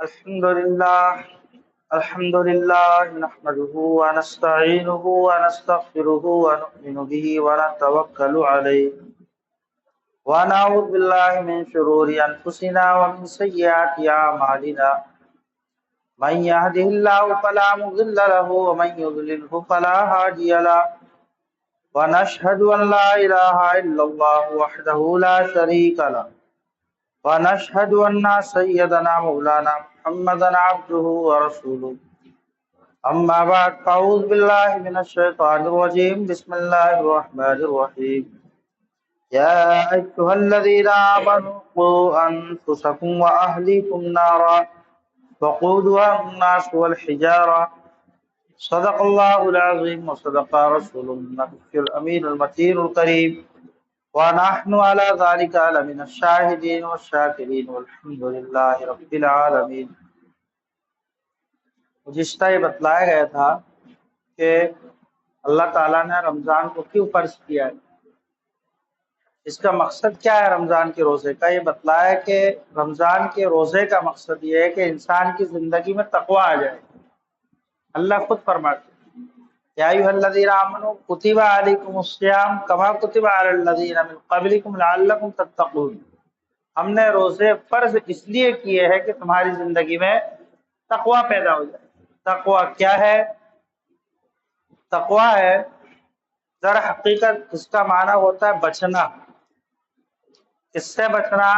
الحمد لله نحمده ونستعينه ونستغفره ونؤمن به ونتوكل عليه ونعوذ بالله من شرور أنفسنا ومن سيئات أعمالنا من يهده الله فلا مضل له ومن يضلله فلا هادي له ونشهد أن لا إله إلا الله وحده لا شريك له ونشهد أن سيدنا مولانا محمدا عبده ورسوله أما بعد فأعوذ بالله من الشيطان الرجيم بسم الله الرحمن الرحيم يا أيها الذين آمنوا قوا أنفسكم وأهليكم نارا وقودها الناس والحجارة صدق الله العظيم وصدق رسوله النبي الأمين المتين الكريم ونحن على ذلك لمن الشاهدين والشاكرين والحمد لله رب العالمين۔ گزشتہ یہ بتلایا گیا تھا کہ اللہ تعالیٰ نے رمضان کو کیوں فرض کیا ہے، اس کا مقصد کیا ہے رمضان کے روزے کا۔ یہ بتلایا کہ رمضان کے روزے کا مقصد یہ ہے کہ انسان کی زندگی میں تقویٰ آ جائے۔ اللہ خود فرماتے ہیں یا ایھا الذین آمنوا کتب علیکم الصیام کما کتب علی الذین من قبلکم لعلکم تتقون۔ ہم نے روزے فرض اس لیے کیے ہیں کہ تمہاری زندگی میں تقویٰ پیدا ہو جائے۔ تقویٰ کیا ہے؟ تقویٰ ہے در حقیقت اس کا معنی ہوتا ہے بچنا۔ کس سے بچنا؟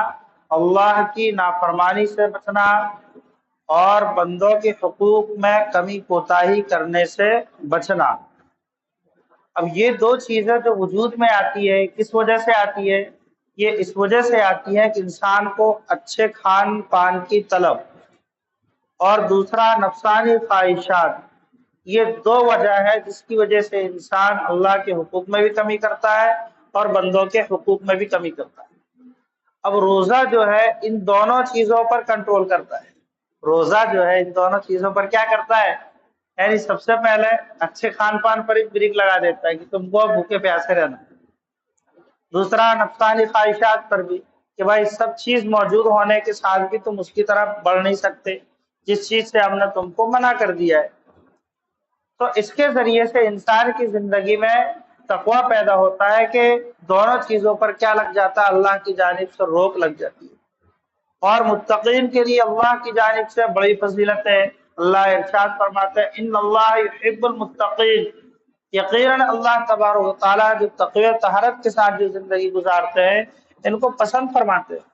اللہ کی نافرمانی سے بچنا اور بندوں کے حقوق میں کمی کوتاہی کرنے سے بچنا۔ اب یہ دو چیزیں جو وجود میں آتی ہے کس وجہ سے آتی ہے؟ یہ اس وجہ سے آتی ہے کہ انسان کو اچھے کھان پان کی طلب اور دوسرا نفسانی خواہشات، یہ دو وجہ ہے جس کی وجہ سے انسان اللہ کے حقوق میں بھی کمی کرتا ہے اور بندوں کے حقوق میں بھی کمی کرتا ہے۔ اب روزہ جو ہے ان دونوں چیزوں پر کنٹرول کرتا ہے۔ روزہ جو ہے ان دونوں چیزوں پر کیا کرتا ہے؟ یعنی سب سے پہلے اچھے کھان پان پر ایک بریک لگا دیتا ہے کہ تم کو بھوکے پیاسے رہنا۔ دوسرا نفسانی خواہشات پر بھی کہ بھائی سب چیز موجود ہونے کے ساتھ بھی تم اس کی طرف بڑھ نہیں سکتے جس چیز سے ہم نے تم کو منع کر دیا ہے۔ تو اس کے ذریعے سے انسان کی زندگی میں تقویٰ پیدا ہوتا ہے کہ دونوں چیزوں پر کیا لگ جاتا ہے؟ اللہ کی جانب سے روک لگ جاتی ہے۔ اور متقین کے لیے اللہ کی جانب سے بڑی فضیلت ہے۔ اللہ ارشاد فرماتے ہیں ان اللہ یحب المتقین، یقیناً اللہ تبارک و تعالیٰ جو تقوی و طہارت کے ساتھ جو زندگی گزارتے ہیں ان کو پسند فرماتے ہیں۔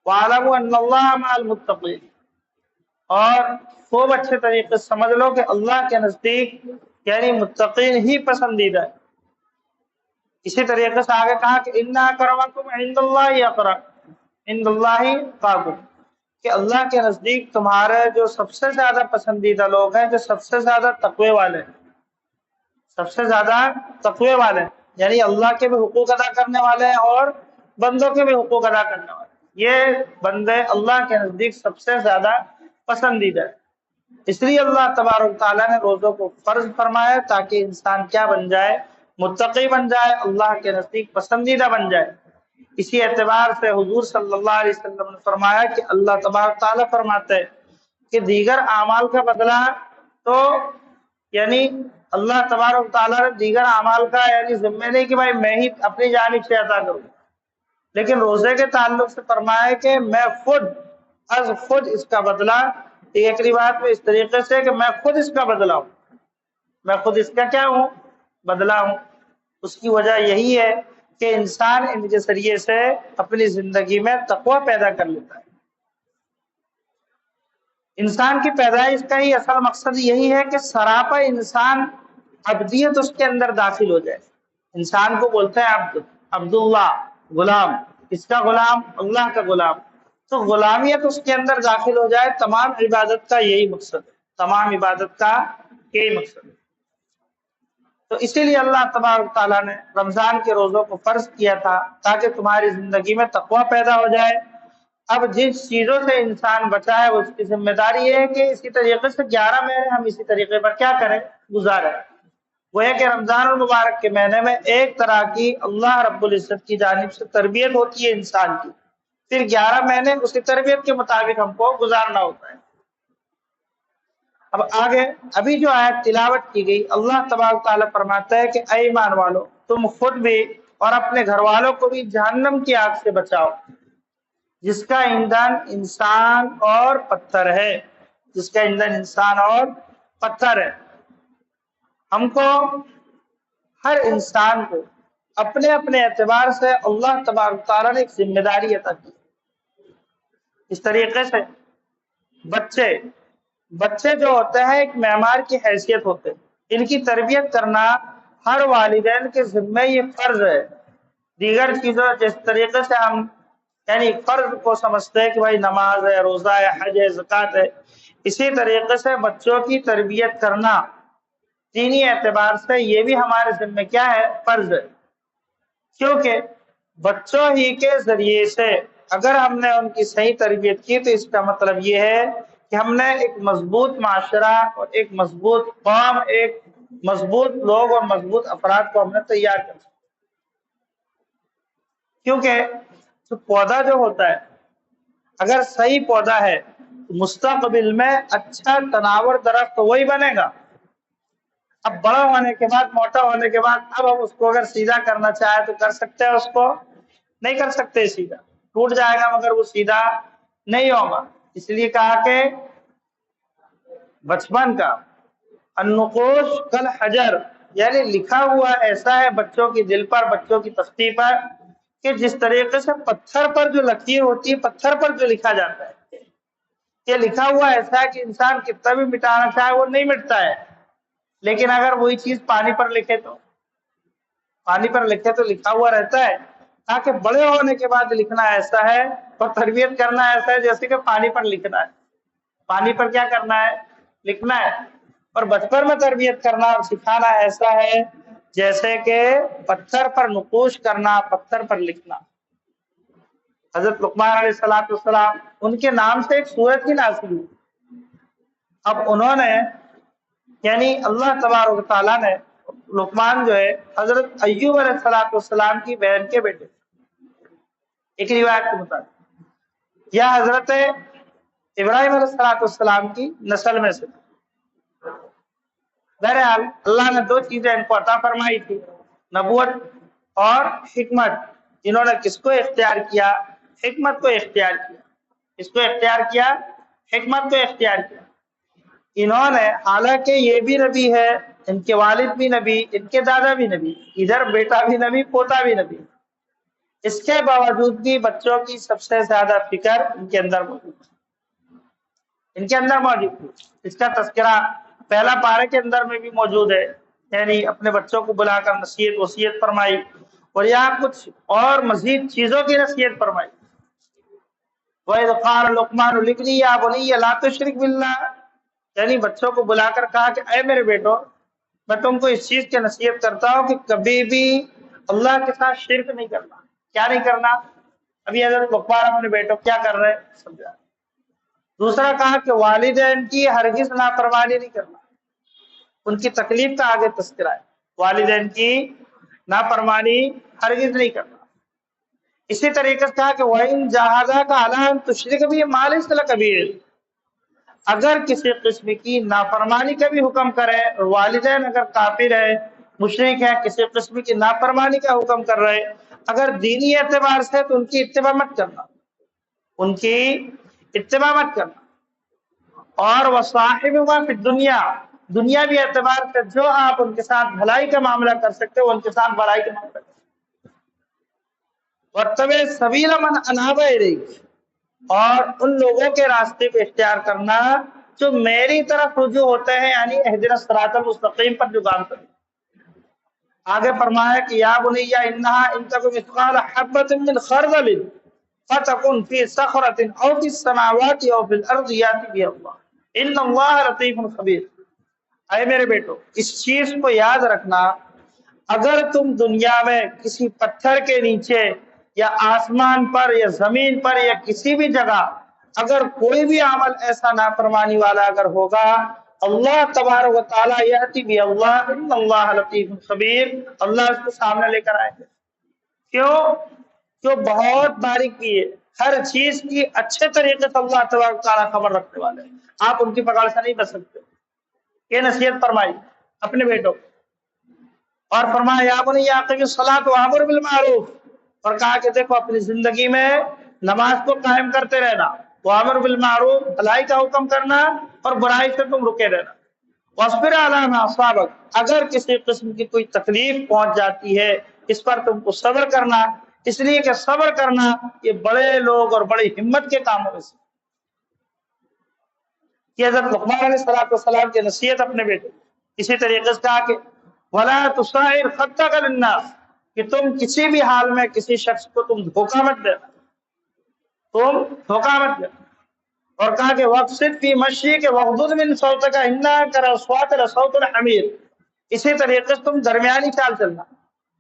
وَاعْلَمُوا أَنَّ اللَّهَ مَعَ الْمُتَّقِينَ، اور خوب اچھے طریقے سے سمجھ لو کہ اللہ کے نزدیک یعنی متقین ہی پسندیدہ ہے۔ اسی طریقے سے آگے کہا کہ اِنَّ أَكْرَمَكُمْ عِندَ اللَّهِ عِندَ اللَّهِ أَتْقَاكُمْ، کہ اللہ کے نزدیک تمہارے جو سب سے زیادہ پسندیدہ لوگ ہیں جو سب سے زیادہ تقوی والے ہیں، سب سے زیادہ تقوی والے ہیں، یعنی اللہ کے بھی حقوق ادا کرنے والے ہیں اور بندوں کے بھی حقوق ادا کرنے والے ہیں۔ یہ بندے اللہ کے نزدیک سب سے زیادہ پسندیدہ ہے۔ اس لیے اللہ تبارک تعالیٰ نے روزوں کو فرض فرمایا تاکہ انسان کیا بن جائے؟ متقی بن جائے، اللہ کے نزدیک پسندیدہ بن جائے۔ اسی اعتبار سے حضور صلی اللہ علیہ وسلم نے فرمایا کہ اللہ تبارک تعالیٰ فرماتے ہیں کہ دیگر اعمال کا بدلہ تو یعنی اللہ تبارک تعالیٰ نے دیگر اعمال کا یعنی ذمہ نہیں کہ بھائی میں ہی اپنی جانب سے عطا کروں، لیکن روزے کے تعلق سے فرمایا کہ میں خود اس کا بدلہ، ایک روایت میں اس طریقے سے کہ میں خود اس کا بدلہ ہوں، میں خود اس کا کیا ہوں؟ بدلہ ہوں۔ اس کی وجہ یہی ہے کہ انسان ان کے ذریعے سے اپنی زندگی میں تقویٰ پیدا کر لیتا ہے۔ انسان کی پیدائش کا ہی اصل مقصد یہی ہے کہ سراپا انسان عبدیت اس کے اندر داخل ہو جائے۔ انسان کو بولتے ہیں عبد، عبداللہ، غلام، اس کا غلام، اللہ کا غلام، تو غلامیت اس کے اندر داخل ہو جائے۔ تمام عبادت کا یہی مقصد ہے، تمام عبادت کا یہی مقصد ہے۔ تو اسی لیے اللہ تبارک تعالیٰ نے رمضان کے روزوں کو فرض کیا تھا تاکہ تمہاری زندگی میں تقویٰ پیدا ہو جائے۔ اب جس چیزوں سے انسان بچا ہے اس کی ذمہ داری یہ ہے کہ اسی طریقے سے 11 مہینے ہم اسی طریقے پر کیا کریں؟ گزاریں۔ وہ ہے کہ رمضان المبارک کے مہینے میں ایک طرح کی اللہ رب العزت کی جانب سے تربیت ہوتی ہے انسان کی پھر 11 مہینے اسی تربیت کے مطابق ہم کو گزارنا ہوتا ہے۔ اب آگے ابھی جو آیت تلاوت کی گئی، اللہ تبارک تعالیٰ فرماتا ہے کہ اے ایمان والو، تم خود بھی اور اپنے گھر والوں کو بھی جہنم کی آگ سے بچاؤ، جس کا ایندھن انسان اور پتھر ہے، جس کا ایندھن انسان اور پتھر ہے۔ ہم کو، ہر انسان کو اپنے اپنے اعتبار سے اللہ تبارک تعالیٰ نے ایک ذمہ داری عطا کی۔ اس طریقے سے بچے جو ہوتے ہیں ایک معمار کی حیثیت ہوتے ہیں، ان کی تربیت کرنا ہر والدین کے ذمہ یہ فرض ہے۔ دیگر چیزوں جس طریقے سے ہم یعنی فرض کو سمجھتے ہیں کہ بھائی نماز ہے، روزہ ہے، حج ہے، زکوٰۃ ہے، اسی طریقے سے بچوں کی تربیت کرنا دینی اعتبار سے یہ بھی ہمارے ذمہ کیا ہے؟ فرض ہے۔ کیونکہ بچوں ہی کے ذریعے سے اگر ہم نے ان کی صحیح تربیت کی تو اس کا مطلب یہ ہے کہ ہم نے ایک مضبوط معاشرہ اور ایک مضبوط قوم، ایک مضبوط لوگ اور مضبوط افراد کو ہم نے تیار کر سکتے۔ کیونکہ پودا جو ہوتا ہے اگر صحیح پودا ہے تو مستقبل میں اچھا تناور درخت وہی بنے گا۔ اب بڑا ہونے کے بعد، موٹا ہونے کے بعد اب ہم اس کو اگر سیدھا کرنا چاہے تو کر سکتے ہیں، اس کو نہیں کر سکتے، سیدھا ٹوٹ جائے گا مگر وہ سیدھا نہیں ہوگا۔ اس لیے کہا کہ بچپن کا النقوش کل حجر، یعنی لکھا ہوا ایسا ہے بچوں کی دل پر، بچوں کی تختی پر، کہ جس طریقے سے پتھر پر جو لکیر ہوتی ہے، پتھر پر جو لکھا جاتا ہے، یہ لکھا ہوا ایسا ہے کہ انسان کتنا بھی مٹانا چاہے وہ نہیں مٹتا ہے۔ لیکن اگر وہی چیز پانی پر لکھے تو لکھا ہوا رہتا ہے۔ تاکہ بڑے ہونے کے بعد لکھنا ایسا ہے اور تربیت کرنا ایسا ہے جیسے کہ پانی پر لکھنا ہے۔ پانی پر کیا کرنا ہے؟ لکھنا ہے۔ اور بچپن میں تربیت کرنا اور سکھانا ایسا ہے جیسے کہ پتھر پر نقوش کرنا، پتھر پر لکھنا۔ حضرت لقمان علیہ السلام ان کے نام سے ایک سورت ہی نازل ہوئی۔ اب انہوں نے یعنی اللہ تبارک و تعالیٰ نے لقمان جو ہے حضرت ایوب علیہ السلام کی بہن کے بیٹے، ایک روایت کے مطابق، یا حضرت ابراہیم علیہ السلام کی نسل میں سے۔ بہرحال اللہ نے دو چیزیں ان کو عطا فرمائی تھی، نبوت اور حکمت۔ انہوں نے کس کو اختیار کیا؟ حکمت کو اختیار کیا۔ اس کو اختیار کیا؟ حکمت کو اختیار کیا۔ انہوں نے، حالانکہ یہ بھی نبی ہے، ان کے والد بھی نبی، ان کے دادا بھی نبی، ادھر بیٹا بھی نبی، پوتا بھی نبی، اس کے باوجود بھی بچوں کی سب سے زیادہ فکر ان کے اندر موجود تھی۔ اس کا تذکرہ پہلا پارے کے اندر میں بھی موجود ہے، یعنی اپنے بچوں کو بلا کر نصیحت وصیت فرمائی، اور یہاں کچھ اور مزید چیزوں کی نصیحت فرمائی۔ وَإِذْ قَالَ لُقْمَانُ لِابْنِهِ يَا بُنَيَّ لَا تُشْرِكْ بِاللَّهِ، یعنی بچوں کو بلا کر کہا کہ اے میرے بیٹو، میں تم کو اس چیز کی نصیحت کرتا ہوں کہ کبھی بھی اللہ کے ساتھ شرک نہیں کرنا۔ کیا نہیں کرنا؟ ابھی حضرت لقمان اپنے بیٹوں کیا کر رہے ہیں سمجھا۔ دوسرا کہا کہ والدین کی ہرگز نافرمانی نہیں کرنا، ان کی تکلیف کا آگے تذکرہ ہے، والدین کی نافرمانی ہرگز نہیں کرنا۔ اسی طریقے سے کہا کہ وَإِن جَاهَدَاكَ عَلَىٰ أَن تُشْرِكَ بِي مَا لَيْسَ لَكَ بِهِ عِلْمٌ، اگر کسی قسم کی نافرمانی کا بھی حکم کرے، والدین اگر کافر ہے، مشرک ہے، کسی قسم کی نافرمانی کا حکم کر رہے، اگر دینی اعتبار سے تو ان کی اتباع مت کرنا، ان کی اتباع مت کرنا۔ اور وَصَاحِبْهُمَا فِي الدُّنْيَا، دنیاوی اعتبار سے جو آپ ان کے ساتھ بھلائی کا معاملہ کر سکتے ہو ان کے ساتھ بھلائی کا معاملہ کر سکتے۔ وَاتَّبِعْ سَبِيلَ مَنْ أَنَابَ إِلَيْكَ، اور ان لوگوں کے راستے کو اختیار کرنا جو میری طرف رجوع ہوتے ہیں، یعنی اہدنا الصراط المستقیم پر جو کام کریں۔ آگے فرمایا کہ یا بنی انہا ان تک مثقال حبۃ من خردل فتکن فی صخرۃ او فی السماوات او فی الارض یاتی بها اللہ ان اللہ لطیف خبیر۔ اے میرے بیٹو، اس چیز کو یاد رکھنا، اگر تم دنیا میں کسی پتھر کے نیچے یا آسمان پر یا زمین پر یا کسی بھی جگہ اگر کوئی بھی عمل ایسا نافرمانی والا اگر ہوگا، اللہ تبارک و تعالیٰ یاتی بھی اللہ ان اللہ لطیف خبیر، اللہ اس کو سامنے لے کر آئیں گے۔ کیوں؟ جو بہت باریک بھی ہے، ہر چیز کی اچھے طریقے سے اللہ تبارک و تعالیٰ خبر رکھنے والے ہیں، آپ ان کی پکڑ سے نہیں بچ سکتے۔ یہ نصیحت فرمائی اپنے بیٹوں کو، اور فرمایا یا بنی اقیم الصلاۃ وامر بالمعروف، اور کہا کہ دیکھو اپنی زندگی میں نماز کو قائم کرتے رہنا، وامر بالمعروف بھلائی کا حکم کرنا اور برائی سے تم رکے رہنا، واصبر علی ما اصابک، اگر کسی قسم کی کوئی تکلیف پہنچ جاتی ہے اس پر تم کو صبر کرنا، اس لیے کہ صبر کرنا یہ بڑے لوگ اور بڑی ہمت کے کاموں میں سے۔ یہ حضرت لقمان علیہ السلام کی نصیحت اپنے بیٹے۔ اسی طریقے سے کہا کہ ولا تصائر خطک للناس، کہ تم کسی بھی حال میں کسی شخص کو تم دھوکہ مت دینا، تم دھوکہ مت دینا، اور کہا کہ وقصد فی مشیک واغضض من صوتک ان انکر الاصوات لصوت الحمیر، اسی طریقے سے تم درمیانی چال چلنا،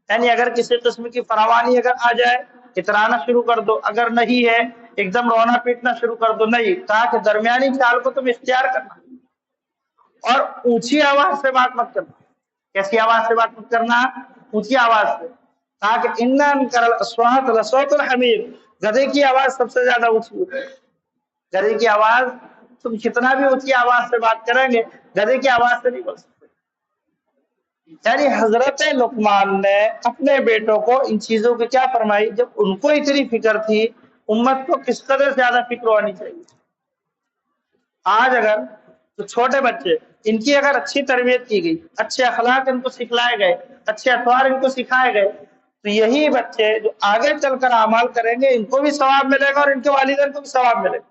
یعنی اگر کسی قسم کی فراوانی اگر آ جائے اترانا شروع کر دو، اگر نہیں ہے ایک دم رونا پیٹنا شروع کر دو، نہیں، کہا کہ درمیانی چال کو تم اختیار کرنا، اور اونچی آواز سے بات مت کرنا۔ کیسی آواز سے بات مت کرنا؟ اونچی آواز سے، کہا کہ ان انکر الاصوات لصوت الحمیر، گدھے کی آواز سب سے زیادہ اونچی ہوتی ہے، گدھے کی آواز تم کتنا بھی اونچی آواز سے بات کریں گے گدھے کی آواز سے نہیں بول سکتے۔ یعنی حضرت لقمان نے اپنے بیٹوں کو ان چیزوں کی کیا فرمائی؟ جب ان کو اتنی فکر تھی، امت کو کس قدر زیادہ فکر ہونی چاہیے۔ آج اگر تو چھوٹے بچے، ان کی اگر اچھی تربیت کی گئی، اچھے اخلاق ان کو سکھلائے گئے، اچھے اطوار ان کو سکھائے گئے، تو یہی بچے جو آگے چل کر اعمال کریں گے ان کو بھی ثواب ملے گا اور ان کے والدین کو بھی ثواب ملے گا،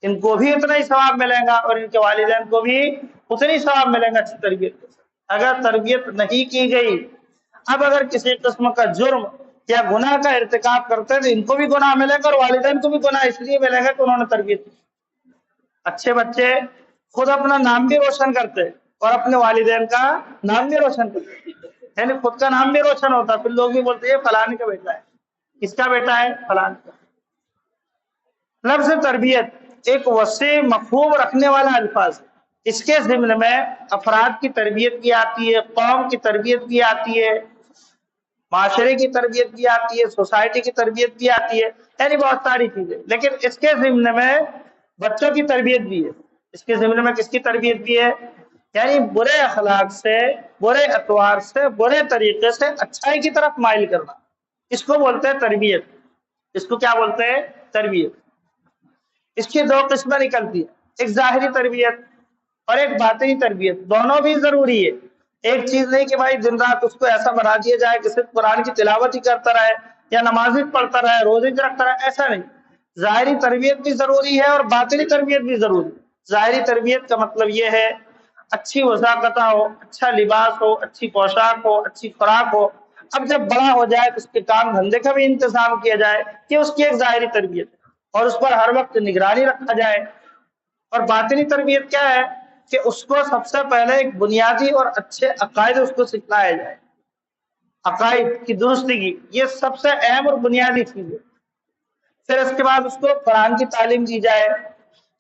ان کو بھی اتنا ہی ثواب ملے گا اور ان کے والدین کو بھی اتنی ثواب ملے گا اچھی تربیت کے ساتھ۔ اگر تربیت نہیں کی گئی، اب اگر کسی قسم کا جرم یا گناہ کا ارتکاب کرتے تو ان کو بھی گناہ ملے گا اور والدین کو بھی گناہ اس لیے ملے گا کہ انہوں نے تربیت کی۔ اچھے بچے خود اپنا نام بھی روشن کرتے اور اپنے والدین کا نام بھی روشن کرتے، یعنی خود کا نام بھی روشن ہوتا، پھر لوگ بھی بولتے ہیں فلانے کا بیٹا ہے۔ کس کا بیٹا ہے؟ فلانے کا۔ لفظ تربیت ایک وسیع مفہوم رکھنے والا الفاظ ہے، اس کے ضمن میں افراد کی تربیت بھی آتی ہے، قوم کی تربیت بھی آتی ہے، معاشرے کی تربیت بھی آتی ہے، سوسائٹی کی تربیت بھی آتی ہے، یعنی بہت ساری چیزیں، لیکن اس کے ضمن میں بچوں کی تربیت بھی ہے۔ اس کے ضمن میں کس کی تربیت بھی ہے؟ یعنی برے اخلاق سے، برے اطوار سے، برے طریقے سے اچھائی کی طرف مائل کرنا، اس کو بولتے ہیں تربیت۔ اس کو کیا بولتے ہیں؟ تربیت۔ اس کی دو قسمیں نکلتی ہیں، ایک ظاہری تربیت اور ایک باطنی تربیت، دونوں بھی ضروری ہے۔ ایک چیز نہیں کہ بھائی دن رات اس کو ایسا بنا دیا جائے کہ صرف قرآن کی تلاوت ہی کرتا رہے یا نماز پڑھتا رہے، روزے رکھتا رہے، ایسا نہیں۔ ظاہری تربیت بھی ضروری ہے اور باطنی تربیت بھی ضروری ہے۔ ظاہری تربیت کا مطلب یہ ہے اچھی وضاقت ہو، اچھا لباس ہو، اچھی پوشاک ہو، اچھی خوراک ہو، اب جب بڑا ہو جائے تو اس کے کام دھندے کا بھی انتظام کیا جائے، یہ اس کی ایک ظاہری تربیت ہے، اور اس پر ہر وقت نگرانی رکھا جائے۔ اور باطنی تربیت کیا ہے کہ اس کو سب سے پہلے ایک بنیادی اور اچھے عقائد اس کو سکھلایا جائے، عقائد کی درستگی، یہ سب سے اہم اور بنیادی چیز ہے۔ پھر اس کے بعد اس کو قرآن کی تعلیم دی جائے،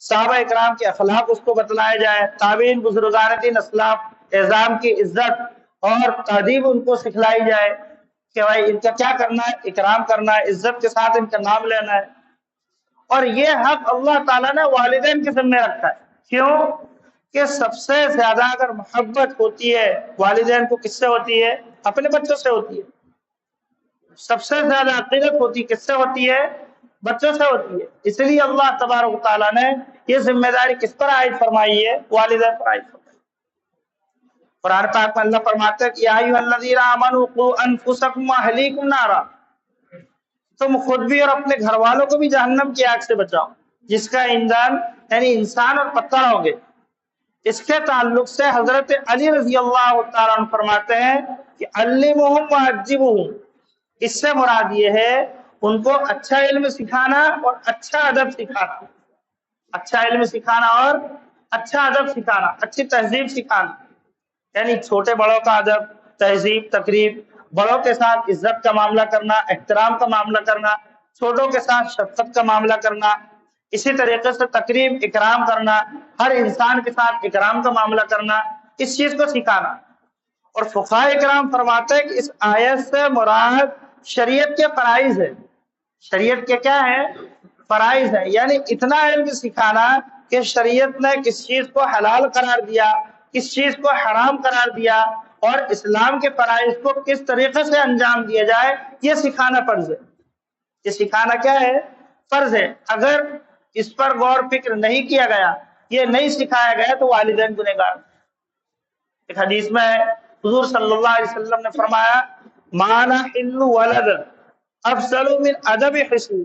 صحابہ اکرام کے اخلاق اس کو بتلایا جائے، تابعین بزرگان دین اسلاف اعظام کی عزت اور تہذیب ان کو سکھلائی جائے کہ بھائی ان کا کیا کرنا ہے، اکرام کرنا ہے، عزت کے ساتھ ان کا نام لینا ہے۔ اور یہ حق اللہ تعالیٰ نے والدین کے ذمہ رکھا ہے۔ کیوں؟ کہ سب سے زیادہ اگر محبت ہوتی ہے والدین کو کس سے ہوتی ہے؟ اپنے بچوں سے ہوتی ہے۔ سب سے زیادہ عقیدت ہوتی کس سے ہوتی ہے؟ بچوں سے ہوتی ہے۔ اس لیے اللہ تبارک و تعالیٰ نے یہ ذمہ داری کس پر عائد فرمائی ہے؟ والدین پر عائد فرمائی۔ قرآن پاک میں اللہ فرماتا ہے کہ یا ایھا الذین آمنوا قوا انفسکم واہلیکم نارا، تم خود بھی اور اپنے گھر والوں کو بھی جہنم کی آگ سے بچاؤ، جس کا ایندھن یعنی انسان اور پتھر ہوں گے۔ اس کے تعلق سے حضرت علی رضی اللہ تعالیٰ عنہ فرماتے ہیں کہ علمہم وعجبہم، اس سے مراد یہ ہے ان کو اچھا علم سکھانا اور اچھا ادب سکھانا، اچھا علم سکھانا اور اچھا ادب سکھانا، اچھی تہذیب سکھانا، یعنی چھوٹے بڑوں کا ادب، تہذیب، تقریب، بڑوں کے ساتھ عزت کا معاملہ کرنا، احترام کا معاملہ کرنا، چھوٹوں کے ساتھ شفقت کا معاملہ کرنا، اسی طریقے سے تقریب، اکرام کرنا، ہر انسان کے ساتھ اکرام کا معاملہ کرنا، اس چیز کو سکھانا۔ اور فقہاء اکرام فرماتے ہیں کہ اس آیت سے مراد شریعت کے فرائض ہے، شریعت کے کیا ہے؟ فرائض ہے، یعنی اتنا علم سکھانا کہ شریعت نے کس چیز کو حلال قرار دیا، کس چیز کو حرام قرار دیا، اور اسلام کے فرائض کو کس طریقے سے انجام دیا جائے، یہ سکھانا فرض ہے۔ یہ سکھانا کیا ہے؟ فرض ہے۔ اگر اس پر غور فکر نہیں کیا گیا، یہ نہیں سکھایا گیا، تو والدین گنہگار۔ ایک حدیث میں حضور صلی اللہ علیہ وسلم نے فرمایا مانا حلو ولد افضل من ادب حسن۔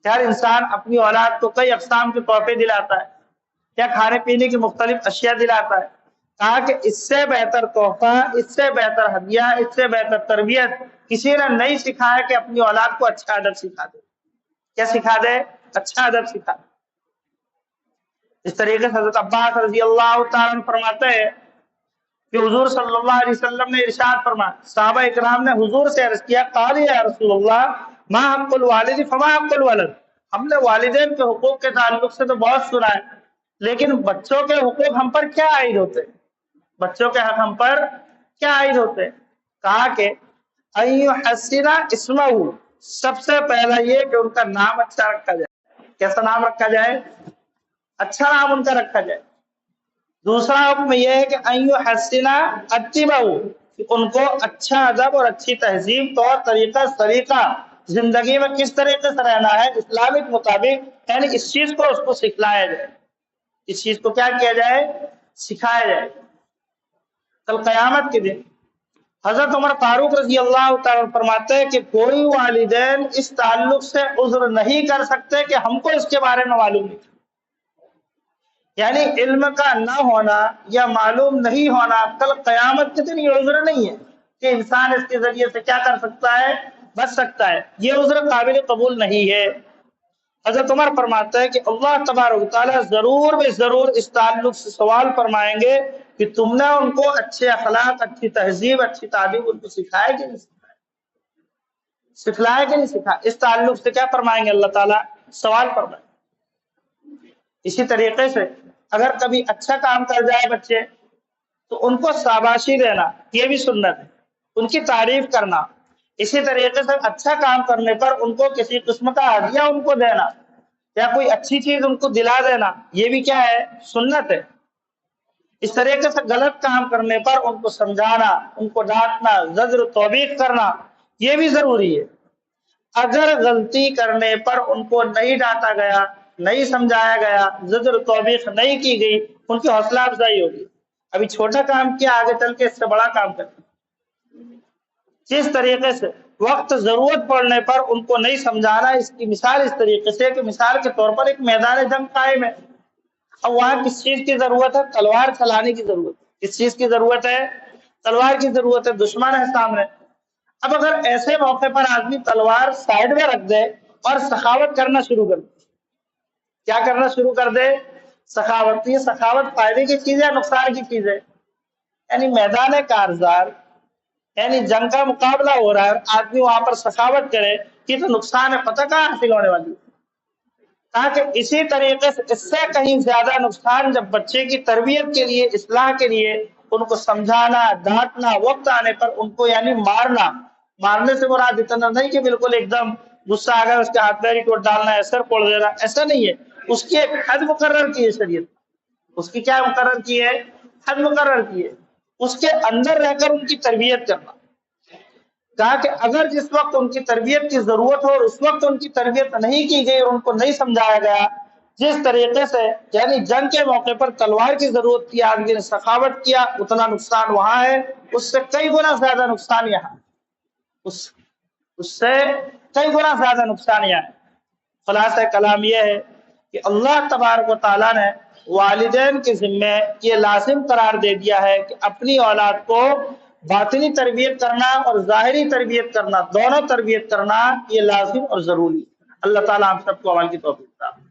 ہر انسان اپنی اولاد کو کئی اقسام کے تحفے دلاتا ہے یا کھانے پینے کی مختلف اشیاء دلاتا ہے، کہا کہ اس سے بہتر تحفہ، اس سے بہتر ہدیہ، اس سے بہتر تربیت کسی نے نہیں سکھایا کہ اپنی اولاد کو اچھا ادب سکھا دے۔ کیا سکھا دے؟ اچھا ادب سکھا دے۔ اس طریقے سے حضرت عباس رضی اللہ تعالیٰ عنہ فرماتے ہیں کہ حضور صلی اللہ علیہ وسلم نے ارشاد فرمایا، صحابہ اکرام نے حضور سے عرض کیا قال یا رسول اللہ ما حق الوالد فما حق الولد۔ ہم نے والدین کے حقوق کے تعلق سے تو بہت سنا ہے، لیکن بچوں کے حقوق ہم پر کیا عائد ہوتے ہیں؟ بچوں کے حق ہم پر کیا عائد ہوتے ہیں؟ کہا کہ ان یحسن اسمہ، سب سے پہلا یہ کہ ان کا نام اچھا رکھا جائے۔ کیسا نام رکھا جائے؟ اچھا نام ان کا رکھا جائے۔ دوسرا حکم یہ ہے کہ ان یحسن اتباع، کہ ان کو اچھا ادب اور اچھی تہذیب، طور طریقہ، سلیقہ، زندگی میں کس طریقے سے رہنا ہے اسلامک مطابق، یعنی اس چیز کو اس کو سکھلایا جائے، اس چیز کو کیا کیا جائے؟ سکھایا جائے۔ کل قیامت کے دن حضرت عمر فاروق رضی اللہ تعالیٰ فرماتے ہیں کہ کوئی والدین اس تعلق سے عذر نہیں کر سکتے کہ ہم کو اس کے بارے میں معلوم نہیں، یعنی علم کا نہ ہونا یا معلوم نہیں ہونا کل قیامت کے دن یہ عذر نہیں ہے کہ انسان اس کے ذریعے سے کیا کر سکتا ہے؟ بچ سکتا ہے۔ یہ عذر قابل قبول نہیں ہے۔ حضرت عمر فرماتا ہے کہ اللہ تبارک و تعالیٰ ضرور بے ضرور اس تعلق سے سوال فرمائیں گے کہ تم نے ان کو اچھے اخلاق، اچھی تہذیب، اچھی تعلیم ان کو سکھایا کہ نہیں سکھایا؟ سکھلایا کہ نہیں سکھایا؟ اس تعلق سے کیا فرمائیں گے اللہ تعالیٰ؟ سوال فرمائیں گے۔ اسی طریقے سے اگر کبھی اچھا کام کر جائے بچے تو ان کو شاباشی دینا، یہ بھی سنت ہے، ان کی تعریف کرنا۔ اسی طریقے سے اچھا کام کرنے پر ان کو کسی قسم کا ہدیہ ان کو دینا یا کوئی اچھی چیز ان کو دلا دینا، یہ بھی کیا ہے؟ سنت ہے۔ اس طریقے سے غلط کام کرنے پر ان کو سمجھانا، ان کو ڈانٹنا، زجر و توبیخ کرنا، یہ بھی ضروری ہے۔ اگر غلطی کرنے پر ان کو نہیں ڈانٹا گیا، نہیں سمجھایا گیا، زجر و توبیخ نہیں کی گئی، ان کی حوصلہ افزائی ہوگی۔ ابھی چھوٹا کام کیا، آگے چل کے اس سے بڑا کام کرنا۔ جس طریقے سے وقت ضرورت پڑنے پر ان کو نہیں سمجھانا، اس کی مثال اس طریقے سے کہ مثال کے طور پر ایک میدان جنگ قائم ہے، اب وہاں کس چیز کی ضرورت ہے؟ تلوار چلانے کی ضرورت ہے۔ کس چیز کی ضرورت ہے؟ تلوار کی ضرورت ہے، دشمن ہے سامنے۔ اب اگر ایسے موقع پر آدمی تلوار سائڈ میں رکھ دے اور سخاوت کرنا شروع کر دے، کیا کرنا شروع کر دے؟ سخاوت۔ یہ سخاوت فائدے کی چیز ہے، نقصان کی چیز ہے؟ یعنی میدان کارزار، یعنی جنگ کا مقابلہ ہو رہا ہے، آدمی وہاں پر سخاوت کرے، یہ تو نقصان ہے، پتہ کہاں حاصل ہونے والی ہے؟ تاکہ اسی طریقے سے اس سے کہیں زیادہ نقصان جب بچے کی تربیت کے لیے، اصلاح کے لیے ان کو سمجھانا، ڈانٹنا، وقت آنے پر ان کو یعنی مارنا، مارنے سے مراد اتنا نہیں کہ بالکل ایک دم غصہ آ گیا اس کے ہاتھ پیر ٹوٹ ڈالنا ہے، سر پھوڑ دینا، ایسا نہیں ہے۔ اس کی ایک حد مقرر کی ہے شریعت، اس کی کیا مقرر کی ہے؟ حد مقرر کی ہے۔ اس کے اندر رہ کر ان کی تربیت کرنا۔ کہا کہ اگر جس وقت ان کی تربیت کی ضرورت ہو اور اس وقت ان کی تربیت نہیں کی گئی اور ان کو نہیں سمجھایا گیا، جس طریقے سے یعنی جنگ کے موقع پر تلوار کی ضرورت تھی، آدمی نے سخاوت کیا، اتنا نقصان وہاں ہے، اس سے کئی گنا زیادہ نقصان یہاں، اس سے کئی گنا زیادہ نقصان یہاں ہے۔ خلاصہ کلام یہ ہے کہ اللہ تبارک و تعالیٰ نے والدین کے ذمے یہ لازم قرار دے دیا ہے کہ اپنی اولاد کو باطنی تربیت کرنا اور ظاہری تربیت کرنا، دونوں تربیت کرنا یہ لازم اور ضروری ہے۔ اللہ تعالیٰ ہم سب کو عمل کی توفیق عطا فرمائے۔